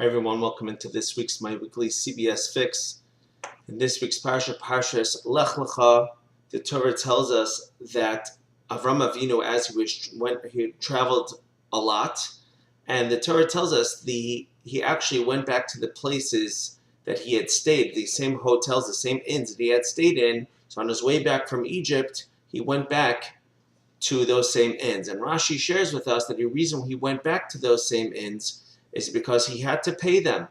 Hi everyone, welcome into this week's My Weekly CBS Fix. In this week's Parshas Lech Licha, the Torah tells us that Avram Avinu, as he traveled a lot, and the Torah tells us he actually went back to the places that he had stayed, the same hotels, the same inns that he had stayed in. So on his way back from Egypt, he went back to those same inns. And Rashi shares with us that the reason he went back to those same inns is because he had to pay them.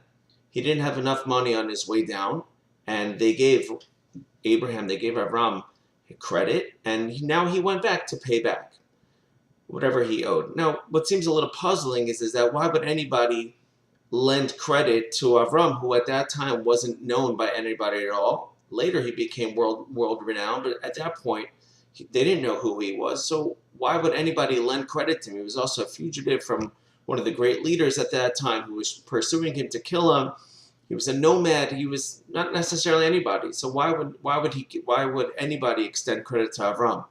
He didn't have enough money on his way down, and they gave Avram credit, and now he went back to pay back whatever he owed. Now, what seems a little puzzling is that why would anybody lend credit to Avram, who at that time wasn't known by anybody at all? Later he became world renowned, but at that point they didn't know who he was. So why would anybody lend credit to him? He was also a fugitive from one of the great leaders at that time who was pursuing him to kill him. He was a nomad. He was not necessarily anybody. So why would anybody extend credit to Avram?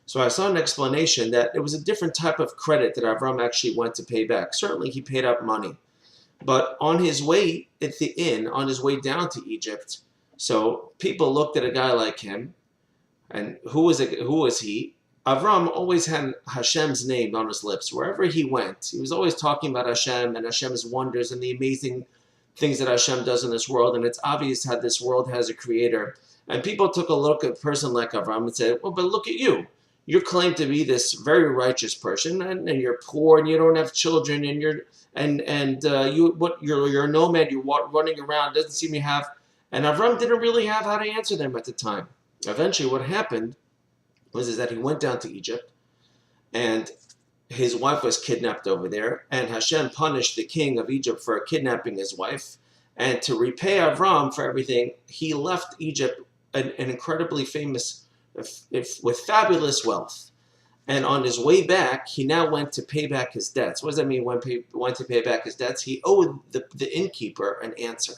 So I saw an explanation that it was a different type of credit that Avram actually went to pay back. Certainly he paid up money, but on his way at the inn, on his way down to Egypt, so people looked at a guy like him, and who was he? Avram always had Hashem's name on his lips. Wherever he went, he was always talking about Hashem and Hashem's wonders and the amazing things that Hashem does in this world. And it's obvious how this world has a creator. And people took a look at a person like Avram and said, well, but look at you. You claim to be this very righteous person, and you're poor, and you don't have children, and you're a nomad. You're running around. Doesn't seem you have. And Avram didn't really have how to answer them at the time. Eventually, what happened was that he went down to Egypt, and his wife was kidnapped over there, and Hashem punished the king of Egypt for kidnapping his wife. And to repay Avram for everything, he left Egypt an incredibly famous, with fabulous wealth. And on his way back, he now went to pay back his debts. What does that mean? Went to pay back his debts? He owed the innkeeper an answer.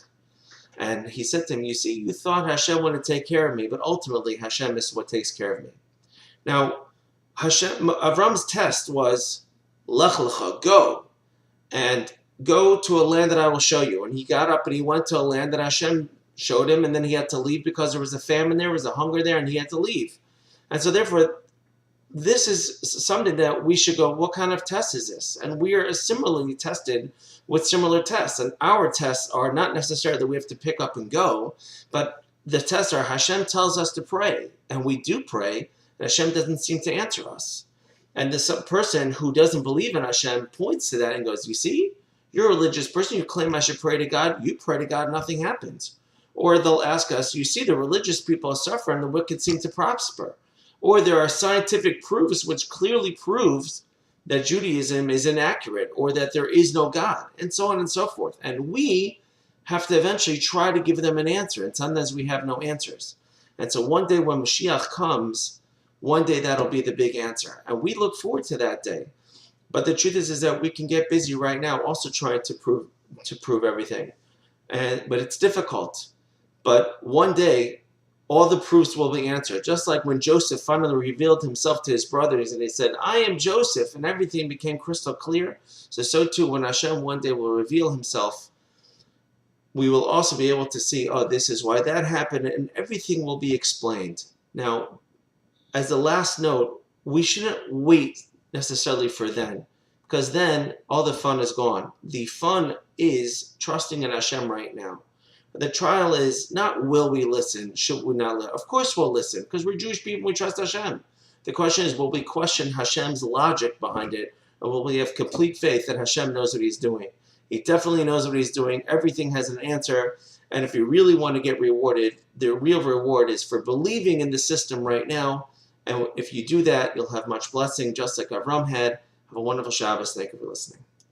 And he said to him, you see, you thought Hashem wanted to take care of me, but ultimately Hashem is what takes care of me. Now, Avram's test was, Lech Licha, go, and go to a land that I will show you. And he got up and he went to a land that Hashem showed him, and then he had to leave because there was a famine there, was a hunger there, and he had to leave. And so therefore, this is something that we should go, what kind of test is this? And we are similarly tested with similar tests. And our tests are not necessarily that we have to pick up and go, but the tests are Hashem tells us to pray, and we do pray, and Hashem doesn't seem to answer us. And this person who doesn't believe in Hashem points to that and goes, you see, you're a religious person, you claim I should pray to God, you pray to God, nothing happens. Or they'll ask us, you see, the religious people suffer and the wicked seem to prosper. Or there are scientific proofs which clearly proves that Judaism is inaccurate or that there is no God, and so on and so forth. And we have to eventually try to give them an answer, and sometimes we have no answers. And so one day when Mashiach comes, one day that'll be the big answer. And we look forward to that day. But the truth is that we can get busy right now also trying to prove everything. But it's difficult. But one day, all the proofs will be answered. Just like when Joseph finally revealed himself to his brothers and they said, I am Joseph, and everything became crystal clear. So too, when Hashem one day will reveal himself, we will also be able to see, oh, this is why that happened, and everything will be explained. Now, as the last note, we shouldn't wait necessarily for then, because then all the fun is gone. The fun is trusting in Hashem right now. The trial is not will we listen, should we not listen. Of course we'll listen, because we're Jewish people, we trust Hashem. The question is, will we question Hashem's logic behind it, or will we have complete faith that Hashem knows what he's doing? He definitely knows what he's doing. Everything has an answer. And if you really want to get rewarded, the real reward is for believing in the system right now. And if you do that, you'll have much blessing, just like Avram had. Have a wonderful Shabbos. Thank you for listening.